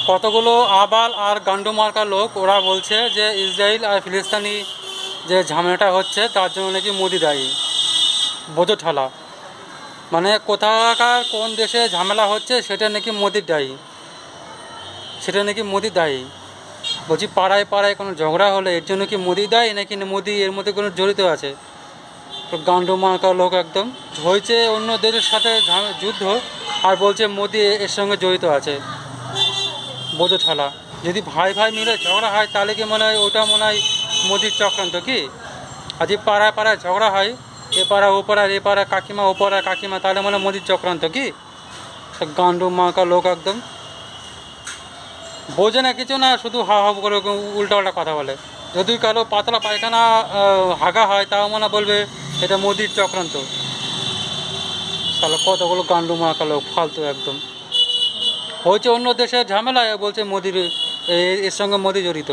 কতগুলো আবাল আর গান্ডু মার্কা লোক ওরা বলছে যে ইসরায়েল আর ফিলিস্তিনি যে ঝামেলাটা হচ্ছে তার জন্য নাকি মোদি দায়ী। বোঝো ঠালা, মানে কোথাকার কোন দেশে ঝামেলা হচ্ছে সেটা নাকি মোদির দায়ী, সেটা নাকি মোদি দায়ী। বলছি পাড়ায় পাড়ায় কোনো ঝগড়া হলে এর জন্য কি মোদি দায়ী নাকি মোদি এর মধ্যে কোনো জড়িত আছে? তো গান্ডু মার্কা লোক একদম হয়েছে অন্য দেশের সাথে যুদ্ধ আর বলছে মোদি এর সঙ্গে জড়িত আছে। বোঝো ঠালা, যদি ভাই ভাই মিলে ঝগড়া হয় তাহলে কি মনে হয় ওটা মনে হয় মোদির চক্রান্ত কি? আর যদি পাড়ায় পাড়ায় ঝগড়া হয় এ পাড়া ও পাড়ার এ পাড়া কাকিমা ও পাড়া কাকিমা তাহলে মনে হয় মোদির চক্রান্ত কি? গান্ডু মার্কা লোক একদম বোঝে না কিছু না, শুধু হা হা করে উল্টাপাল্টা কথা বলে। যদি কারো পাতলা পায়খানা হাগা হয় তাও মনে বলবে এটা মোদির চক্রান্ত। তাহলে কতগুলো গান্ডু মার্কা লোক ফালতু একদম হয়েছে অন্য দেশের ঝামেলায় বলছে মোদির এর সঙ্গে মোদি জড়িত।